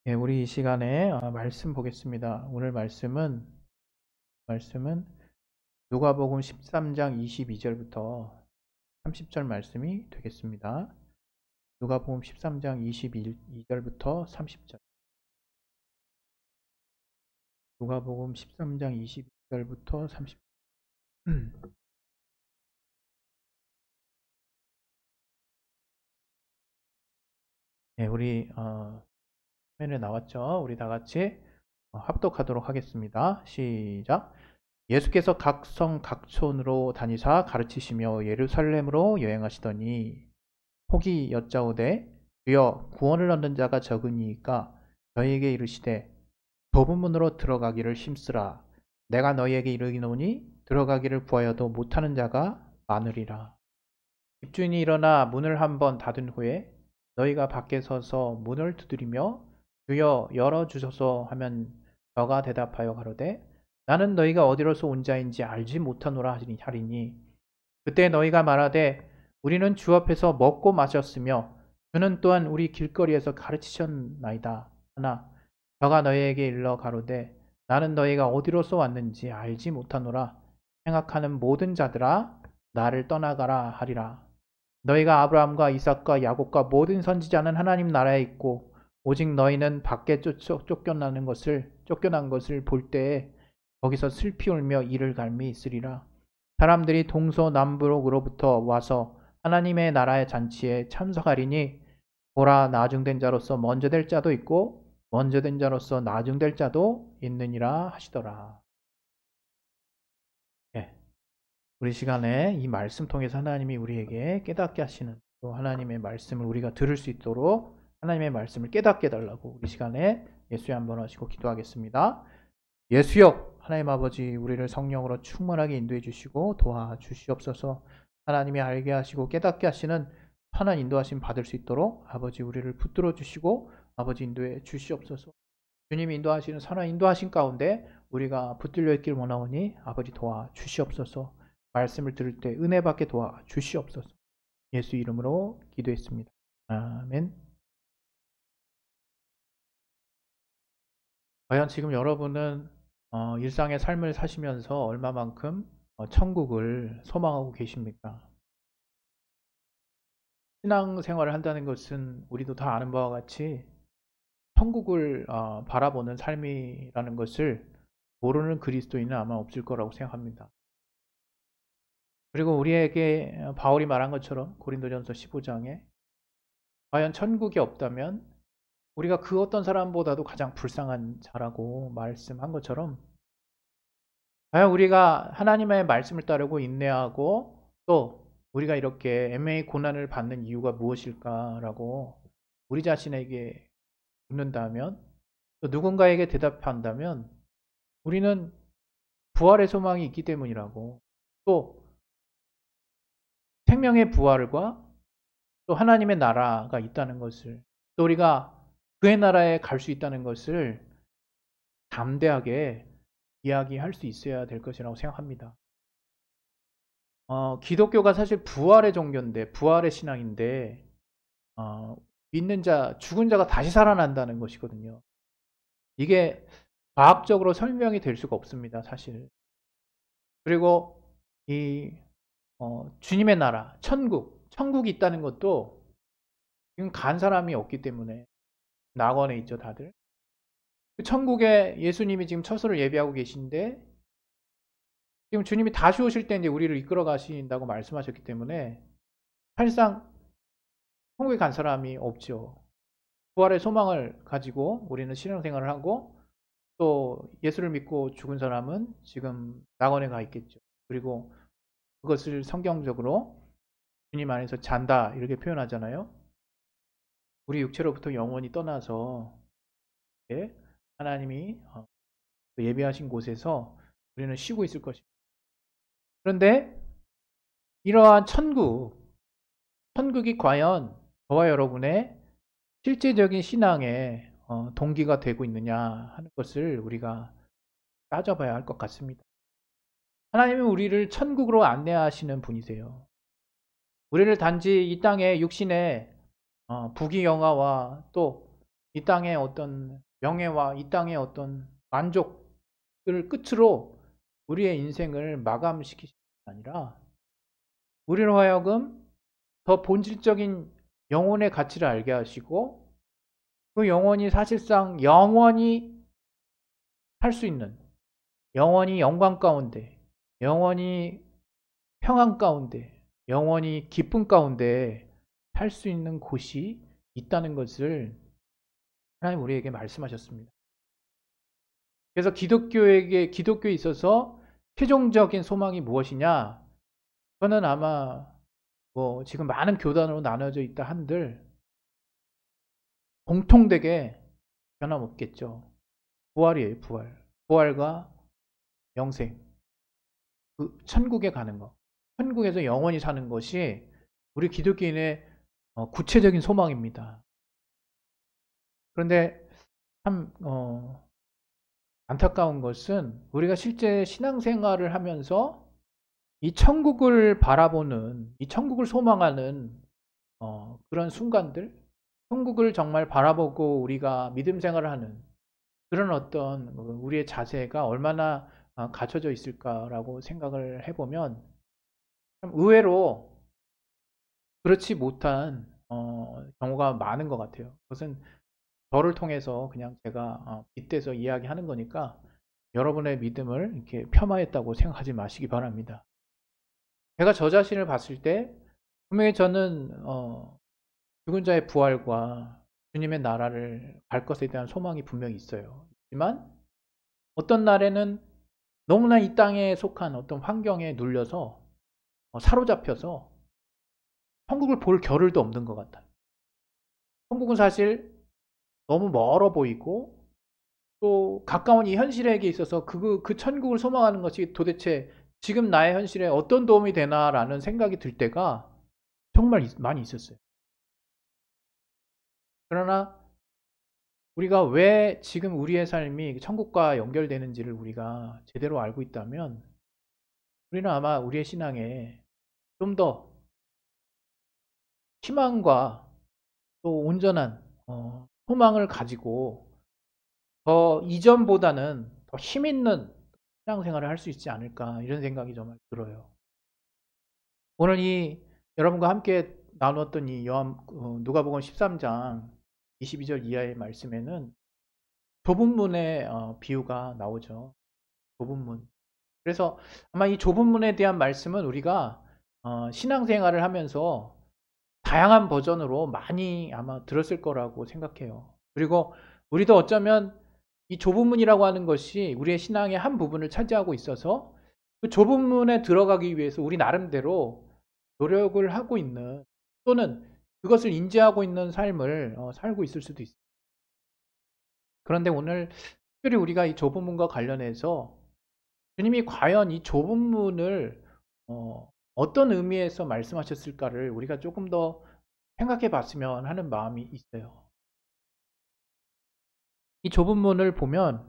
예, 우리 이 시간에 말씀 보겠습니다. 오늘 말씀은 누가복음 13장 22절부터 30절 말씀이 되겠습니다. 누가복음 13장 22절부터 30절. 누가복음 13장 22절부터 30절. 네, 우리 화면에 나왔죠? 우리 다 같이 합독하도록 하겠습니다. 시작. 예수께서 각 성 각촌으로 다니사 가르치시며 예루살렘으로 여행하시더니 혹이 여짜오되 주여 구원을 얻는 자가 적으니까 저희에게 이르시되 좁은 문으로 들어가기를 힘쓰라. 내가 너희에게 이르노니 들어가기를 구하여도 못하는 자가 많으리라. 집주인이 일어나 문을 한번 닫은 후에 너희가 밖에 서서 문을 두드리며 주여 열어주소서 하면 저가 대답하여 가로되 나는 너희가 어디로서 온 자인지 알지 못하노라 하리니 그때 너희가 말하되 우리는 주 앞에서 먹고 마셨으며 주는 또한 우리 길거리에서 가르치셨나이다 하나 저가 너희에게 일러 가로되 나는 너희가 어디로서 왔는지 알지 못하노라. 행악하는 모든 자들아 나를 떠나가라 하리라. 너희가 아브라함과 이삭과 야곱과 모든 선지자는 하나님 나라에 있고 오직 너희는 밖에 쫓겨난 것을 볼 때에 거기서 슬피 울며 이를 갈미 있으리라. 사람들이 동서남북으로부터 와서 하나님의 나라의 잔치에 참석하리니 보라 나중된 자로서 먼저 될 자도 있고 먼저 된 자로서 나중될 자도 있느니라 하시더라. 예. 우리 시간에 이 말씀 통해서 하나님이 우리에게 깨닫게 하시는 또 하나님의 말씀을 우리가 들을 수 있도록 하나님의 말씀을 깨닫게 해달라고 우리 시간에 예수의 한번 하시고 기도하겠습니다. 예수여 하나님 아버지 우리를 성령으로 충만하게 인도해 주시고 도와주시옵소서. 하나님이 알게 하시고 깨닫게 하시는 선한 인도하심 받을 수 있도록 아버지 우리를 붙들어 주시고 아버지 인도해 주시옵소서. 주님이 인도하시는 선한 인도하심 가운데 우리가 붙들려 있길 원하오니 아버지 도와주시옵소서. 말씀을 들을 때 은혜 받게 도와주시옵소서. 예수 이름으로 기도했습니다. 아멘. 과연 지금 여러분은 일상의 삶을 사시면서 얼마만큼 천국을 소망하고 계십니까? 신앙생활을 한다는 것은 우리도 다 아는 바와 같이 천국을 바라보는 삶이라는 것을 모르는 그리스도인은 아마 없을 거라고 생각합니다. 그리고 우리에게 바울이 말한 것처럼 고린도전서 15장에 과연 천국이 없다면 우리가 그 어떤 사람보다도 가장 불쌍한 자라고 말씀한 것처럼 과연 우리가 하나님의 말씀을 따르고 인내하고 또 우리가 이렇게 애매히 고난을 받는 이유가 무엇일까라고 우리 자신에게 묻는다면 또 누군가에게 대답한다면 우리는 부활의 소망이 있기 때문이라고 또 생명의 부활과 또 하나님의 나라가 있다는 것을 또 우리가 그의 나라에 갈 수 있다는 것을 담대하게 이야기할 수 있어야 될 것이라고 생각합니다. 기독교가 사실 부활의 종교인데 부활의 신앙인데 믿는 자, 죽은 자가 다시 살아난다는 것이거든요. 이게 과학적으로 설명이 될 수가 없습니다, 사실. 그리고 이 주님의 나라, 천국이 있다는 것도 지금 간 사람이 없기 때문에 낙원에 있죠, 다들. 그 천국에 예수님이 지금 처소를 예비하고 계신데 지금 주님이 다시 오실 때 이제 우리를 이끌어 가신다고 말씀하셨기 때문에 사실상 천국에 간 사람이 없죠. 부활의 소망을 가지고 우리는 신앙생활을 하고 또 예수를 믿고 죽은 사람은 지금 낙원에 가 있겠죠. 그리고 그것을 성경적으로 주님 안에서 잔다 이렇게 표현하잖아요. 우리 육체로부터 영원히 떠나서 하나님이 예비하신 곳에서 우리는 쉬고 있을 것입니다. 그런데 이러한 천국이 과연 저와 여러분의 실제적인 신앙의 동기가 되고 있느냐 하는 것을 우리가 따져봐야 할 것 같습니다. 하나님은 우리를 천국으로 안내하시는 분이세요. 우리를 단지 이 땅의 육신의 부귀영화와 또 이 땅의 어떤 명예와 이 땅의 어떤 만족을 끝으로 우리의 인생을 마감시키시는 게 아니라 우리로 하여금 더 본질적인 영혼의 가치를 알게 하시고 그 영혼이 사실상 영원히 살 수 있는, 영원히 영광 가운데, 영원히 평안 가운데, 영원히 기쁨 가운데 살 수 있는 곳이 있다는 것을 하나님 우리에게 말씀하셨습니다. 그래서 기독교에 있어서 최종적인 소망이 무엇이냐? 저는 아마 뭐 지금 많은 교단으로 나눠져 있다 한들 공통되게 변함없겠죠. 부활이에요, 부활. 부활과 영생. 그 천국에 가는 것. 천국에서 영원히 사는 것이 우리 기독교인의 구체적인 소망입니다. 그런데 참 안타까운 것은 우리가 실제 신앙생활을 하면서 이 천국을 바라보는, 이 천국을 소망하는 그런 순간들, 천국을 정말 바라보고 우리가 믿음 생활을 하는 그런 어떤 우리의 자세가 얼마나 갖춰져 있을까라고 생각을 해보면 참 의외로 그렇지 못한 경우가 많은 것 같아요. 그것은 저를 통해서 그냥 제가 빗대서 이야기하는 거니까 여러분의 믿음을 이렇게 폄하했다고 생각하지 마시기 바랍니다. 제가 저 자신을 봤을 때 분명히 저는 죽은 자의 부활과 주님의 나라를 갈 것에 대한 소망이 분명히 있어요. 하지만 어떤 날에는 너무나 이 땅에 속한 어떤 환경에 눌려서 사로잡혀서 천국을 볼 겨를도 없는 것 같아요. 천국은 사실 너무 멀어 보이고 또 가까운 이 현실에게 있어서 그 천국을 소망하는 것이 도대체 지금 나의 현실에 어떤 도움이 되나라는 생각이 들 때가 정말 많이 있었어요. 그러나 우리가 왜 지금 우리의 삶이 천국과 연결되는지를 우리가 제대로 알고 있다면 우리는 아마 우리의 신앙에 좀 더 희망과 또 온전한 소망을 가지고 더 이전보다는 더 힘있는 신앙생활을 할 수 있지 않을까 이런 생각이 정말 들어요. 오늘 이 여러분과 함께 나눴던 이 누가복음 13장 22절 이하의 말씀에는 좁은 문의 비유가 나오죠. 좁은 문. 그래서 아마 이 좁은 문에 대한 말씀은 우리가 신앙생활을 하면서 다양한 버전으로 많이 아마 들었을 거라고 생각해요. 그리고 우리도 어쩌면 이 좁은 문이라고 하는 것이 우리의 신앙의 한 부분을 차지하고 있어서 그 좁은 문에 들어가기 위해서 우리 나름대로 노력을 하고 있는 또는 그것을 인지하고 있는 삶을 살고 있을 수도 있어요. 그런데 오늘 특별히 우리가 이 좁은 문과 관련해서 주님이 과연 이 좁은 문을 어떤 의미에서 말씀하셨을까를 우리가 조금 더 생각해 봤으면 하는 마음이 있어요. 이 좁은 문을 보면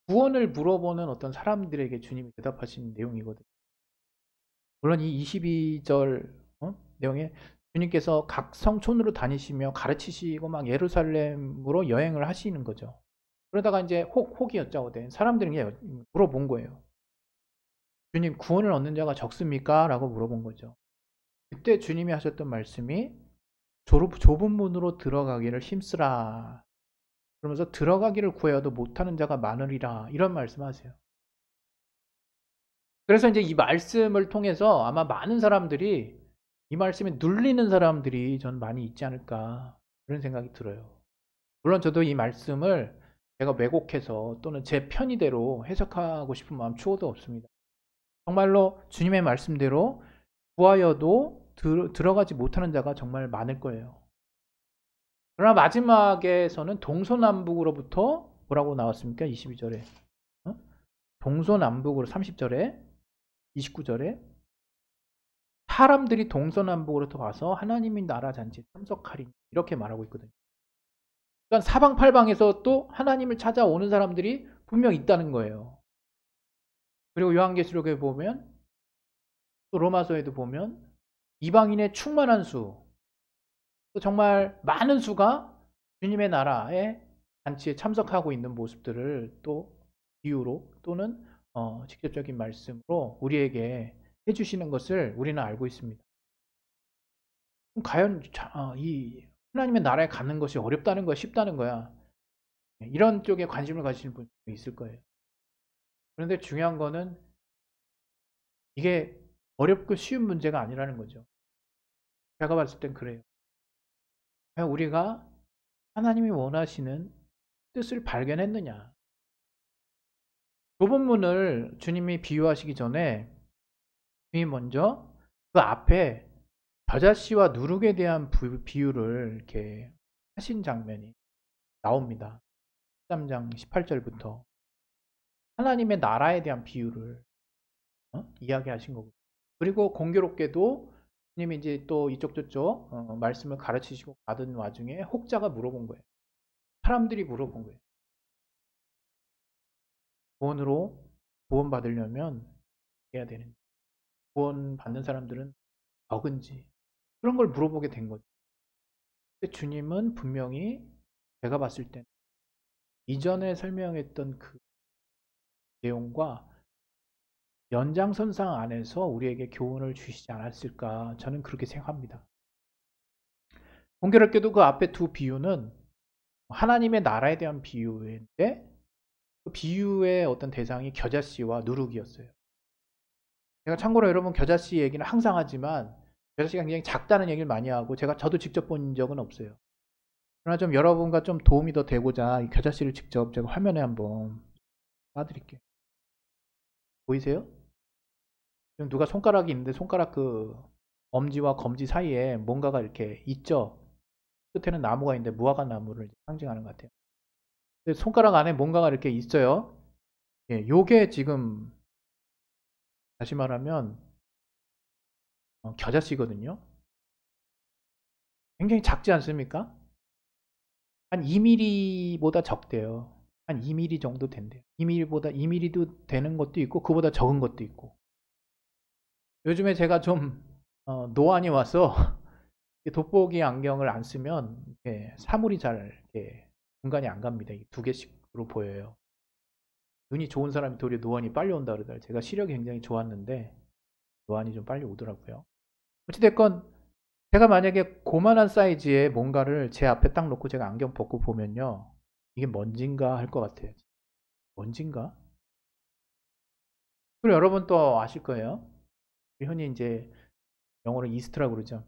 구원을 물어보는 어떤 사람들에게 주님이 대답하신 내용이거든요. 물론 이 22절 내용에 주님께서 각 성촌으로 다니시며 가르치시고 막 예루살렘으로 여행을 하시는 거죠. 그러다가 이제 혹이 여짜오되 사람들이 물어본 거예요. 주님, 구원을 얻는 자가 적습니까? 라고 물어본 거죠. 그때 주님이 하셨던 말씀이 좁은 문으로 들어가기를 힘쓰라. 그러면서 들어가기를 구해도 못하는 자가 많으리라. 이런 말씀하세요. 그래서 이제 이 말씀을 통해서 아마 많은 사람들이 이 말씀에 눌리는 사람들이 전 많이 있지 않을까 그런 생각이 들어요. 물론 저도 이 말씀을 제가 왜곡해서 또는 제 편의대로 해석하고 싶은 마음 추호도 없습니다. 정말로 주님의 말씀대로 구하여도 들어가지 못하는 자가 정말 많을 거예요. 그러나 마지막에서는 동서남북으로부터 뭐라고 나왔습니까? 22절에 동서남북으로 30절에 29절에 사람들이 동서남북으로부터 와서 하나님의 나라 잔치에 참석하리 이렇게 말하고 있거든요. 그러니까 사방팔방에서 또 하나님을 찾아오는 사람들이 분명 있다는 거예요. 그리고 요한계시록에 보면 또 로마서에도 보면 이방인의 충만한 수 또 정말 많은 수가 주님의 나라의 잔치에 참석하고 있는 모습들을 또 비유로 또는 직접적인 말씀으로 우리에게 해주시는 것을 우리는 알고 있습니다. 그럼 과연 이 하나님의 나라에 가는 것이 어렵다는 거야, 쉽다는 거야? 이런 쪽에 관심을 가지시는 분이 있을 거예요. 그런데 중요한 거는 이게 어렵고 쉬운 문제가 아니라는 거죠. 제가 봤을 땐 그래요. 우리가 하나님이 원하시는 뜻을 발견했느냐. 이 본문을 주님이 비유하시기 전에 주님이 먼저 그 앞에 겨자씨와 누룩에 대한 비유를 이렇게 하신 장면이 나옵니다. 13장 18절부터 하나님의 나라에 대한 비유를 이야기하신 거고, 그리고 공교롭게도 주님이 이제 또 이쪽 저쪽 말씀을 가르치시고 가던 와중에 혹자가 물어본 거예요. 사람들이 물어본 거예요. 구원으로 구원받으려면 해야 되는지, 구원 받는 사람들은 적은지, 그런 걸 물어보게 된 거죠. 근데 주님은 분명히 제가 봤을 때 이전에 설명했던 그 내용과 연장선상 안에서 우리에게 교훈을 주시지 않았을까, 저는 그렇게 생각합니다. 공교롭게도 그 앞에 두 비유는 하나님의 나라에 대한 비유인데 그 비유의 어떤 대상이 겨자씨와 누룩이었어요. 제가 참고로 여러분 겨자씨 얘기는 항상 하지만 겨자씨가 굉장히 작다는 얘기를 많이 하고 저도 직접 본 적은 없어요. 그러나 좀 여러분과 좀 도움이 더 되고자 이 겨자씨를 직접 제가 화면에 한번 놔드릴게요. 보이세요? 지금 누가 손가락이 있는데 손가락 그 엄지와 검지 사이에 뭔가가 이렇게 있죠? 끝에는 나무가 있는데 무화과 나무를 상징하는 것 같아요. 손가락 안에 뭔가가 이렇게 있어요. 예, 요게 지금 다시 말하면 겨자씨거든요. 굉장히 작지 않습니까? 한 2mm보다 적대요. 한 2mm 정도 된대요. 2mm도 되는 것도 있고 그보다 적은 것도 있고. 요즘에 제가 좀 노안이 와서 돋보기 안경을 안 쓰면 사물이 잘 공간이 안 갑니다. 두 개씩으로 보여요. 눈이 좋은 사람이 도리어 노안이 빨리 온다 그러더라고요. 제가 시력이 굉장히 좋았는데 노안이 좀 빨리 오더라고요. 어찌됐건 제가 만약에 고만한 사이즈의 뭔가를 제 앞에 딱 놓고 제가 안경 벗고 보면요, 이게 먼지인가 할 것 같아요. 먼지인가? 그리고 여러분 또 아실 거예요. 흔히 이제 영어로 이스트라고 그러죠.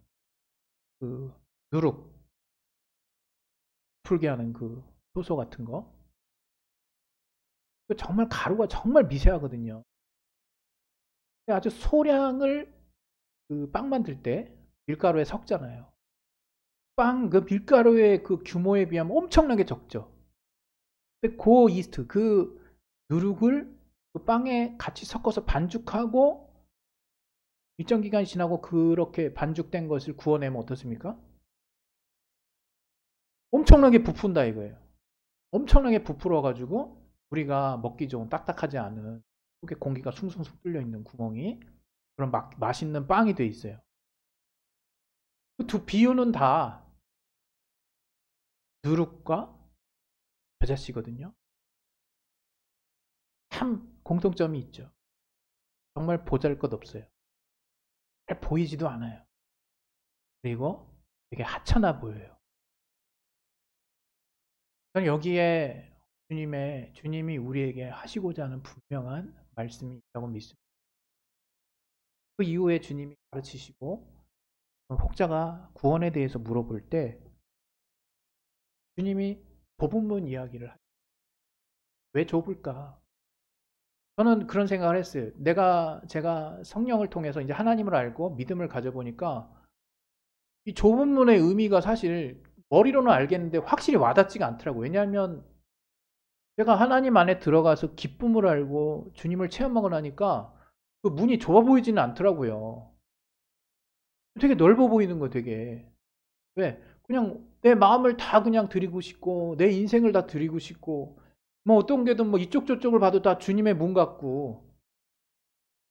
그 누룩 풀게 하는 그 효소 같은 거. 정말 가루가 정말 미세하거든요. 아주 소량을 그 빵 만들 때 밀가루에 섞잖아요. 그 밀가루의 그 규모에 비하면 엄청나게 적죠. 근데 그 이스트, 그 누룩을 그 빵에 같이 섞어서 반죽하고 일정 기간이 지나고 그렇게 반죽된 것을 구워내면 어떻습니까? 엄청나게 부푼다 이거예요. 엄청나게 부풀어가지고 우리가 먹기 좋은 딱딱하지 않은 속에 공기가 숭숭숭 뚫려 있는 구멍이 그런 맛있는 빵이 돼 있어요. 그 두 비유는 다 누룩과 겨자씨거든요. 참 공통점이 있죠. 정말 보잘것없어요. 잘 보이지도 않아요. 그리고 되게 하찮아 보여요. 저는 여기에 주님이 우리에게 하시고자 하는 분명한 말씀이 있다고 믿습니다. 그 이후에 주님이 가르치시고 혹자가 구원에 대해서 물어볼 때 주님이 좁은 이야기를 하죠. 왜 좁을까? 저는 그런 생각을 했어요. 제가 성령을 통해서 이제 하나님을 알고 믿음을 가져보니까 이 좁은 문의 의미가 사실 머리로는 알겠는데 확실히 와닿지가 않더라고요. 왜냐하면 제가 하나님 안에 들어가서 기쁨을 알고 주님을 체험하고 나니까 그 문이 좁아 보이지는 않더라고요. 되게 넓어 보이는 거예요, 되게. 왜? 그냥 내 마음을 다 그냥 드리고 싶고, 내 인생을 다 드리고 싶고, 뭐 어떤 게든 뭐 이쪽 저쪽을 봐도 다 주님의 문 같고,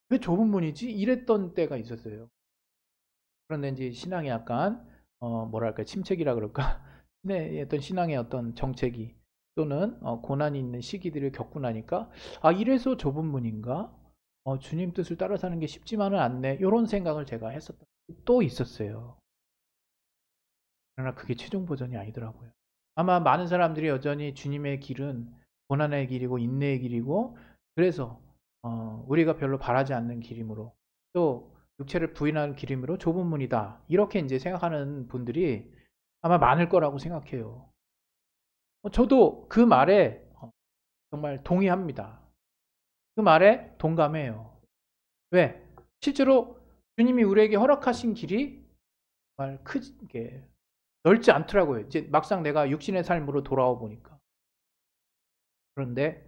왜 좁은 문이지? 이랬던 때가 있었어요. 그런데 이제 신앙이 약간 뭐랄까 침체기라 그럴까? 신의 어떤 신앙의 어떤 정체기 또는 고난이 있는 시기들을 겪고 나니까 이래서 좁은 문인가? 주님 뜻을 따라 사는 게 쉽지만은 않네. 이런 생각을 제가 했었던 적이 또 있었어요. 그러나 그게 최종 버전이 아니더라고요. 아마 많은 사람들이 여전히 주님의 길은 고난의 길이고 인내의 길이고 그래서 우리가 별로 바라지 않는 길이므로 또 육체를 부인하는 길이므로 좁은 문이다. 이렇게 이제 생각하는 분들이 아마 많을 거라고 생각해요. 저도 그 말에 정말 동의합니다. 그 말에 동감해요. 왜? 실제로 주님이 우리에게 허락하신 길이 정말 크게 넓지 않더라고요. 이제 막상 내가 육신의 삶으로 돌아와 보니까. 그런데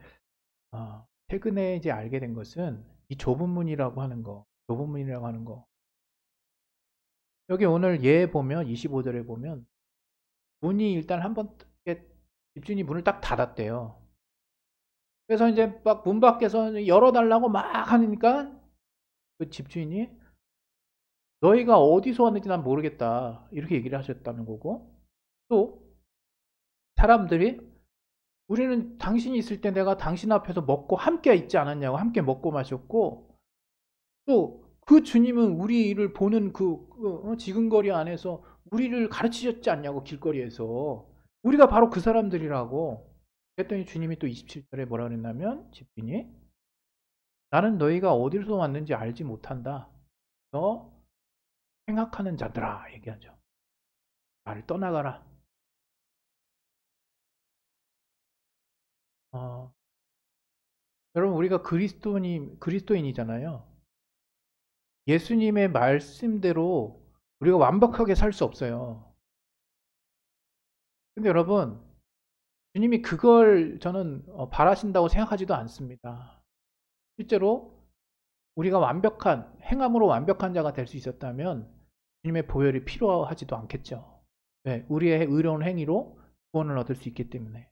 최근에 이제 알게 된 것은 이 좁은 문이라고 하는 거, 좁은 문이라고 하는 거. 여기 오늘 예에 보면 25절에 보면 문이 일단 한번 집주인이 문을 딱 닫았대요. 그래서 이제 막 문 밖에서 열어달라고 막 하니까 그 집주인이 너희가 어디서 왔는지 난 모르겠다. 이렇게 얘기를 하셨다는 거고 또 사람들이 우리는 당신이 있을 때 내가 당신 앞에서 먹고 함께 있지 않았냐고 함께 먹고 마셨고 또 그 주님은 우리를 보는 지근거리 안에서 우리를 가르치셨지 않냐고 길거리에서 우리가 바로 그 사람들이라고 그랬더니 주님이 또 27절에 뭐라 그랬냐면 집주인이 나는 너희가 어디서 왔는지 알지 못한다. 너 생각하는 자들아 얘기하죠. 나를 떠나가라. 여러분 우리가 그리스도인이잖아요. 예수님의 말씀대로 우리가 완벽하게 살 수 없어요. 근데 여러분 주님이 그걸 저는 바라신다고 생각하지도 않습니다. 실제로 우리가 행함으로 완벽한 자가 될 수 있었다면 주님의 보혈이 필요하지도 않겠죠. 네, 우리의 의로운 행위로 구원을 얻을 수 있기 때문에.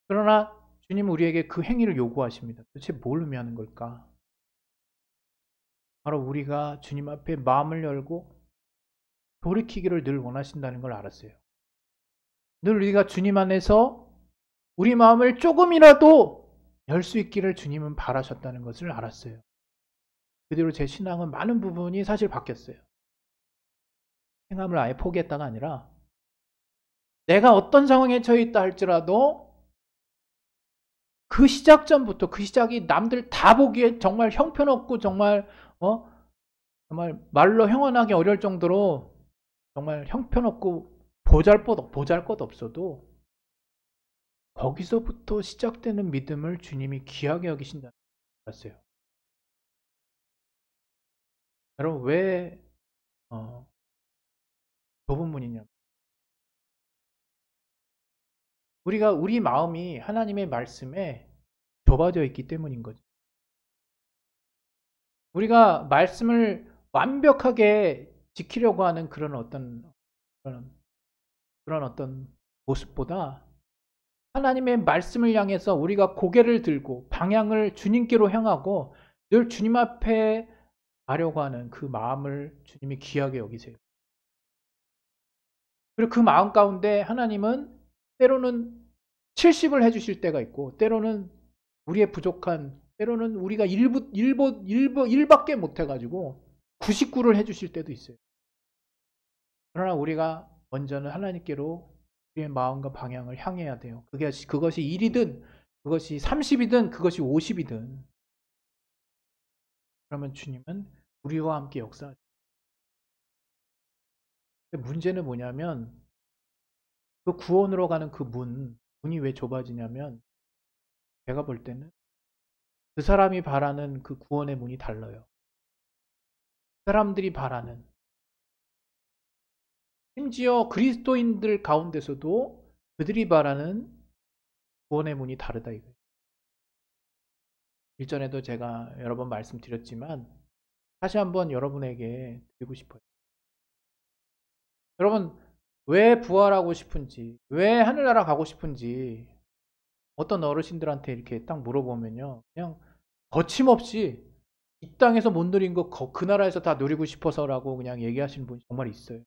그러나 주님은 우리에게 그 행위를 요구하십니다. 도대체 뭘 의미하는 걸까? 바로 우리가 주님 앞에 마음을 열고 돌이키기를 늘 원하신다는 걸 알았어요. 늘 우리가 주님 안에서 우리 마음을 조금이라도 열 수 있기를 주님은 바라셨다는 것을 알았어요. 그대로 제 신앙은 많은 부분이 사실 바뀌었어요. 행함을 아예 포기했다가 아니라 내가 어떤 상황에 처해 있다 할지라도 그 시작전부터 그 시작이 남들 다 보기에 정말 형편없고 정말 정말 말로 형언하기 어려울 정도로 정말 형편없고 보잘것 없어도 거기서부터 시작되는 믿음을 주님이 귀하게 여기신다는 걸 알았어요. 여러분 왜 좁은 문이냐? 우리 마음이 하나님의 말씀에 좁아져 있기 때문인 거죠. 우리가 말씀을 완벽하게 지키려고 하는 그런 어떤 모습보다 하나님의 말씀을 향해서 우리가 고개를 들고 방향을 주님께로 향하고 늘 주님 앞에 가려고 하는 그 마음을 주님이 귀하게 여기세요. 그리고 그 마음 가운데 하나님은 때로는 70을 해주실 때가 있고 때로는 우리의 부족한 때로는 우리가 1밖에 못해가지고 99를 해주실 때도 있어요. 그러나 우리가 먼저는 하나님께로 우리의 마음과 방향을 향해야 돼요. 그것이 1이든 그것이 30이든 그것이 50이든 그러면 주님은 우리와 함께 역사하죠. 문제는 뭐냐면 그 구원으로 가는 그 문이 왜 좁아지냐면 제가 볼 때는 그 사람이 바라는 그 구원의 문이 달라요. 사람들이 바라는 심지어 그리스도인들 가운데서도 그들이 바라는 구원의 문이 다르다 이거예요. 일전에도 제가 여러 번 말씀드렸지만 다시 한번 여러분에게 드리고 싶어요. 여러분 왜 부활하고 싶은지 왜 하늘나라 가고 싶은지 어떤 어르신들한테 이렇게 딱 물어보면요 그냥 거침없이 이 땅에서 못 누린 거 그 나라에서 다 누리고 싶어서라고 그냥 얘기하시는 분이 정말 있어요.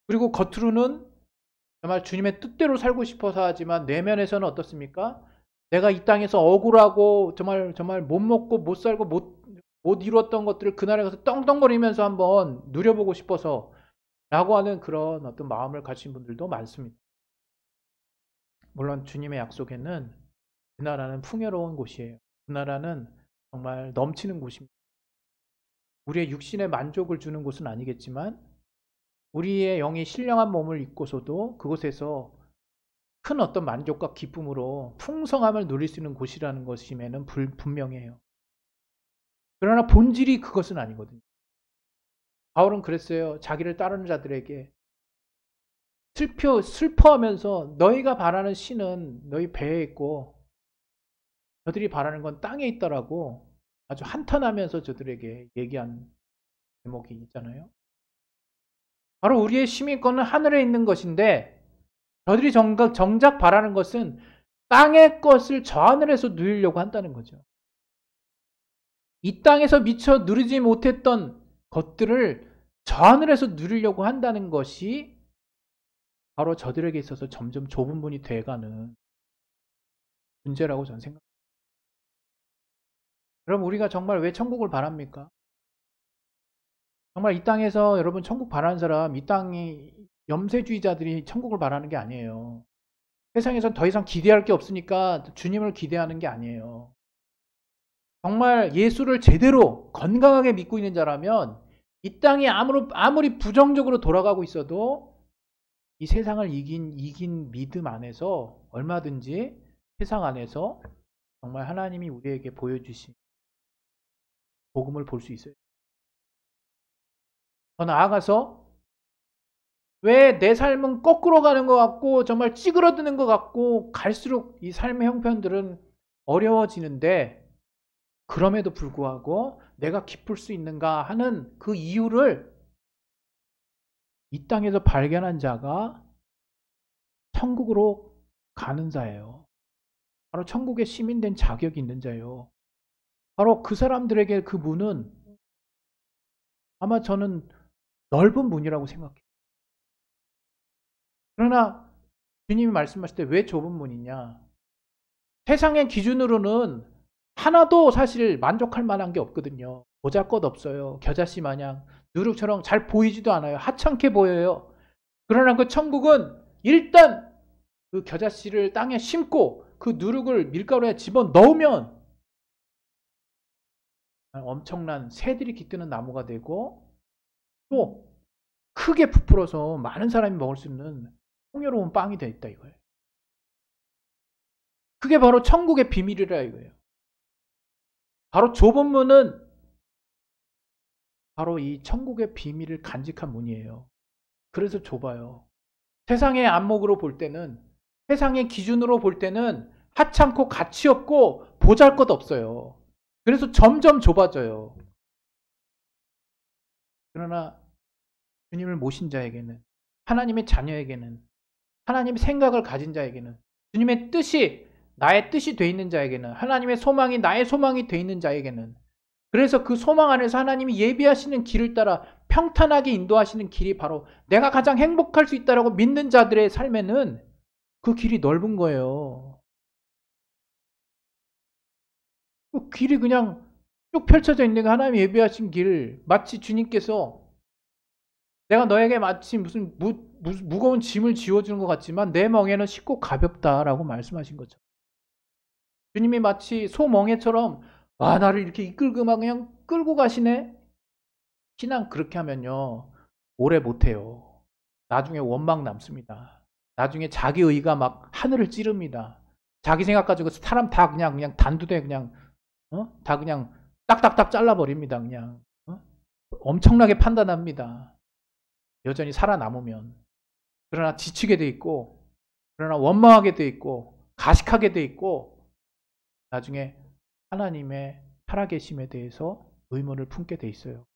그리고 겉으로는 정말 주님의 뜻대로 살고 싶어서 하지만 내면에서는 어떻습니까? 내가 이 땅에서 억울하고 정말 못 먹고 못 살고 못 이루었던 것들을 그날에 가서 떵떵거리면서 한번 누려보고 싶어서 라고 하는 그런 어떤 마음을 가진 분들도 많습니다. 물론 주님의 약속에는 그 나라는 풍요로운 곳이에요. 그 나라는 정말 넘치는 곳입니다. 우리의 육신의 만족을 주는 곳은 아니겠지만 우리의 영이 신령한 몸을 입고서도 그곳에서 큰 어떤 만족과 기쁨으로 풍성함을 누릴 수 있는 곳이라는 것임에는 분명해요. 그러나 본질이 그것은 아니거든요. 바울은 그랬어요. 자기를 따르는 자들에게 슬퍼하면서 너희가 바라는 신은 너희 배에 있고 저들이 바라는 건 땅에 있더라고 아주 한탄하면서 저들에게 얘기한 제목이 있잖아요. 바로 우리의 시민권은 하늘에 있는 것인데 저들이 정작 바라는 것은 땅의 것을 저 하늘에서 누리려고 한다는 거죠. 이 땅에서 미처 누리지 못했던 것들을 저 하늘에서 누리려고 한다는 것이 바로 저들에게 있어서 점점 좁은 문이 돼가는 문제라고 저는 생각합니다. 여러분 우리가 정말 왜 천국을 바랍니까? 정말 이 땅에서 여러분 천국 바라는 사람, 이 땅이 염세주의자들이 천국을 바라는 게 아니에요. 세상에선 더 이상 기대할 게 없으니까 주님을 기대하는 게 아니에요. 정말 예수를 제대로 건강하게 믿고 있는 자라면 이 땅이 아무리 부정적으로 돌아가고 있어도 이 세상을 이긴 믿음 안에서 얼마든지 세상 안에서 정말 하나님이 우리에게 보여주신 복음을 볼 수 있어요. 더 나아가서 왜 내 삶은 거꾸로 가는 것 같고 정말 찌그러드는 것 같고 갈수록 이 삶의 형편들은 어려워지는데 그럼에도 불구하고 내가 기쁠 수 있는가 하는 그 이유를 이 땅에서 발견한 자가 천국으로 가는 자예요. 바로 천국의 시민된 자격이 있는 자예요. 바로 그 사람들에게 그 문은 아마 저는 넓은 문이라고 생각해요. 그러나 주님이 말씀하실 때 왜 좁은 문이냐? 세상의 기준으로는 하나도 사실 만족할 만한 게 없거든요. 보잘것없어요. 겨자씨 마냥 누룩처럼 잘 보이지도 않아요. 하찮게 보여요. 그러나 그 천국은 일단 그 겨자씨를 땅에 심고 그 누룩을 밀가루에 집어넣으면 엄청난 새들이 깃드는 나무가 되고 또 크게 부풀어서 많은 사람이 먹을 수 있는 풍요로운 빵이 되어 있다 이거예요. 그게 바로 천국의 비밀이라 이거예요. 바로 좁은 문은 바로 이 천국의 비밀을 간직한 문이에요. 그래서 좁아요. 세상의 안목으로 볼 때는 세상의 기준으로 볼 때는 하찮고 가치 없고 보잘것없어요. 그래서 점점 좁아져요. 그러나 주님을 모신 자에게는 하나님의 자녀에게는 하나님의 생각을 가진 자에게는 주님의 뜻이 나의 뜻이 돼 있는 자에게는 하나님의 소망이 나의 소망이 돼 있는 자에게는 그래서 그 소망 안에서 하나님이 예비하시는 길을 따라 평탄하게 인도하시는 길이 바로 내가 가장 행복할 수 있다라고 믿는 자들의 삶에는 그 길이 넓은 거예요. 그 길이 그냥 쭉 펼쳐져 있는 게 하나님이 예비하신 길 마치 주님께서 내가 너에게 마치 무슨 무거운 짐을 지워주는 것 같지만 내 멍에는 쉽고 가볍다라고 말씀하신 거죠. 주님이 마치 소멍에처럼 나를 이렇게 이끌고만 그냥 끌고 가시네. 신앙 그렇게 하면요 오래 못해요. 나중에 원망 남습니다. 나중에 자기 의가 막 하늘을 찌릅니다. 자기 생각 가지고 사람 다 그냥 단두대 그냥 다 그냥 딱딱딱 잘라버립니다. 그냥 엄청나게 판단합니다. 여전히 살아남으면. 그러나 지치게 돼 있고 그러나 원망하게 돼 있고 가식하게 돼 있고 나중에 하나님의 살아계심에 대해서 의문을 품게 돼 있어요.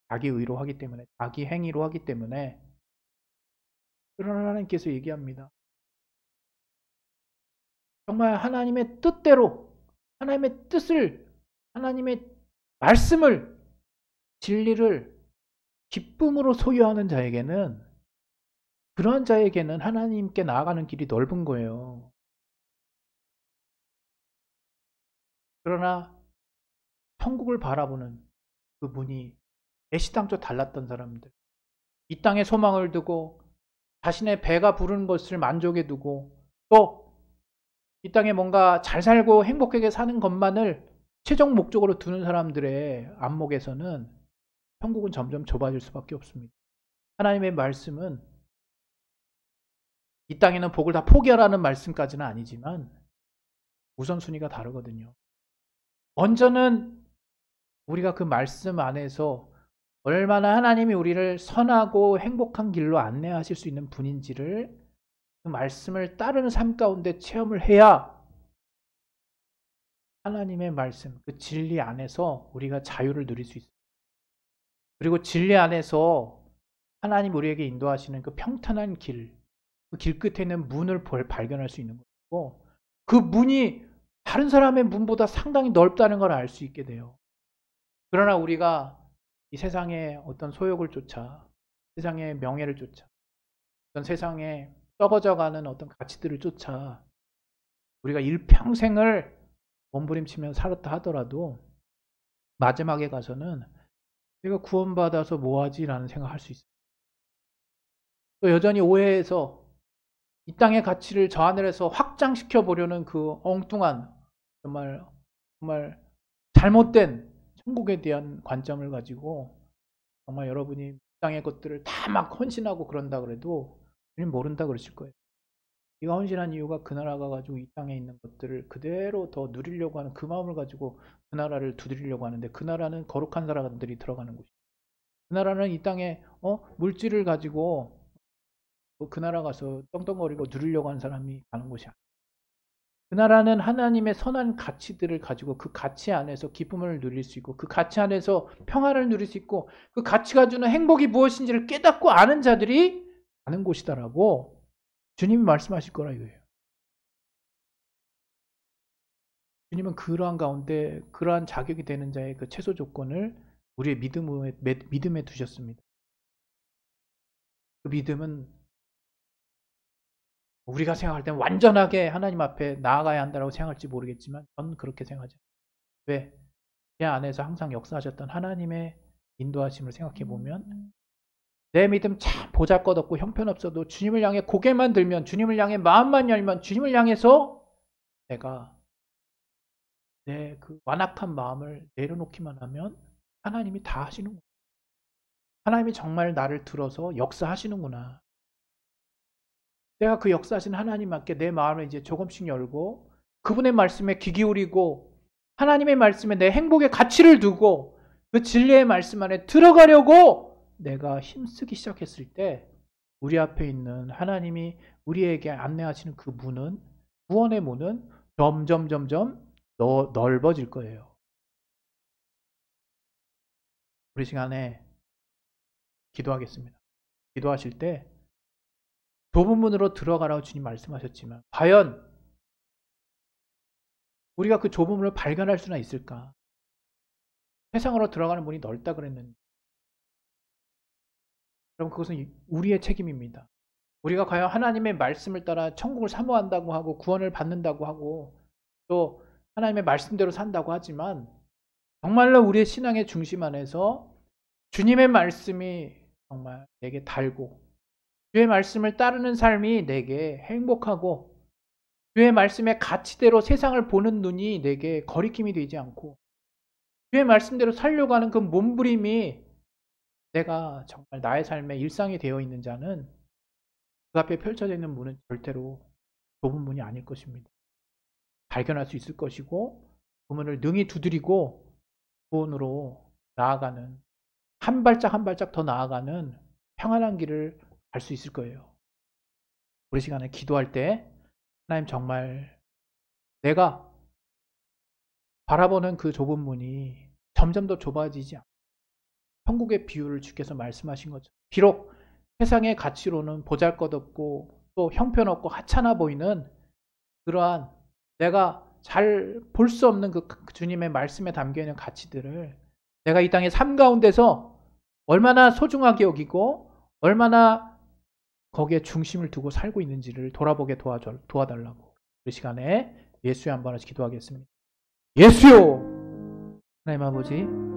자기 의로 하기 때문에 자기 행위로 하기 때문에 그러나 하나님께서 얘기합니다. 정말 하나님의 뜻대로 하나님의 뜻을 하나님의 말씀을, 진리를 기쁨으로 소유하는 자에게는, 그러한 자에게는 하나님께 나아가는 길이 넓은 거예요. 그러나 천국을 바라보는 그 문이 애시당초 달랐던 사람들, 이 땅에 소망을 두고 자신의 배가 부르는 것을 만족에 두고 또 이 땅에 뭔가 잘 살고 행복하게 사는 것만을 최종 목적으로 두는 사람들의 안목에서는 천국은 점점 좁아질 수밖에 없습니다. 하나님의 말씀은 이 땅에는 복을 다 포기하라는 말씀까지는 아니지만 우선순위가 다르거든요. 먼저는 우리가 그 말씀 안에서 얼마나 하나님이 우리를 선하고 행복한 길로 안내하실 수 있는 분인지를 그 말씀을 따르는 삶 가운데 체험을 해야 하나님의 말씀, 그 진리 안에서 우리가 자유를 누릴 수 있어요. 그리고 진리 안에서 하나님 우리에게 인도하시는 그 평탄한 길, 그 길 끝에 있는 문을 발견할 수 있는 것이고, 그 문이 다른 사람의 문보다 상당히 넓다는 걸 알 수 있게 돼요. 그러나 우리가 이 세상의 어떤 소욕을 쫓아, 세상의 명예를 쫓아, 어떤 세상에 썩어져가는 어떤 가치들을 쫓아 우리가 일평생을 몸부림치며 살았다 하더라도 마지막에 가서는 내가 구원받아서 뭐하지? 라는 생각을 할 수 있어요. 또 여전히 오해해서 이 땅의 가치를 저 하늘에서 확장시켜 보려는 그 엉뚱한 정말 잘못된 천국에 대한 관점을 가지고 정말 여러분이 이 땅의 것들을 다 막 헌신하고 그런다 그래도 우리는 모른다 그러실 거예요. 네가 헌신한 이유가 그 나라 가가지고 이 땅에 있는 것들을 그대로 더 누리려고 하는 그 마음을 가지고 그 나라를 두드리려고 하는데, 그 나라는 거룩한 사람들이 들어가는 곳이에요. 그 나라는 이 땅에 물질을 가지고 그 나라 가서 떵떵거리고 누리려고 하는 사람이 가는 곳이 아니에요. 그 나라는 하나님의 선한 가치들을 가지고 그 가치 안에서 기쁨을 누릴 수 있고, 그 가치 안에서 평화를 누릴 수 있고, 그 가치가 주는 행복이 무엇인지를 깨닫고 아는 자들이 가는 곳이다라고 주님이 말씀하실 거라 이거예요. 주님은 그러한 가운데 그러한 자격이 되는 자의 그 최소 조건을 우리의 믿음에 두셨습니다. 그 믿음은 우리가 생각할 때는 완전하게 하나님 앞에 나아가야 한다고 생각할지 모르겠지만 저는 그렇게 생각하죠. 왜? 제 안에서 항상 역사하셨던 하나님의 인도하심을 생각해 보면 내 믿음 참 보잘것없고 형편없어도 주님을 향해 고개만 들면, 주님을 향해 마음만 열면, 주님을 향해서 내가 내 그 완악한 마음을 내려놓기만 하면 하나님이 다 하시는구나. 하나님이 정말 나를 들어서 역사하시는구나. 내가 그 역사하신 하나님께 내 마음을 이제 조금씩 열고 그분의 말씀에 귀 기울이고 하나님의 말씀에 내 행복의 가치를 두고 그 진리의 말씀 안에 들어가려고 내가 힘쓰기 시작했을 때 우리 앞에 있는 하나님이 우리에게 안내하시는 그 문은, 구원의 문은 점점 넓어질 거예요. 우리 시간에 기도하겠습니다. 기도하실 때 좁은 문으로 들어가라고 주님 말씀하셨지만 과연 우리가 그 좁은 문을 발견할 수나 있을까? 세상으로 들어가는 문이 넓다 그랬는데, 그럼 그것은 우리의 책임입니다. 우리가 과연 하나님의 말씀을 따라 천국을 사모한다고 하고 구원을 받는다고 하고 또 하나님의 말씀대로 산다고 하지만 정말로 우리의 신앙의 중심 안에서 주님의 말씀이 정말 내게 달고 주의 말씀을 따르는 삶이 내게 행복하고 주의 말씀의 가치대로 세상을 보는 눈이 내게 거리낌이 되지 않고 주의 말씀대로 살려고 하는 그 몸부림이 내가 정말 나의 삶의 일상이 되어 있는 자는 그 앞에 펼쳐져 있는 문은 절대로 좁은 문이 아닐 것입니다. 발견할 수 있을 것이고 그 문을 능히 두드리고 구원으로 나아가는, 한 발짝 한 발짝 더 나아가는 평안한 길을 갈 수 있을 거예요. 우리 시간에 기도할 때 하나님 정말 내가 바라보는 그 좁은 문이 점점 더 좁아지지 않고 천국의 비유를 주께서 말씀하신 것처럼 비록 세상의 가치로는 보잘것없고 또 형편없고 하찮아 보이는 그러한 내가 잘 볼 수 없는 그 주님의 말씀에 담겨있는 가치들을 내가 이 땅의 삶 가운데서 얼마나 소중하게 여기고 얼마나 거기에 중심을 두고 살고 있는지를 돌아보게 도와달라고 그 시간에 예수의 한 번씩 기도하겠습니다. 예수요! 하나님 아버지,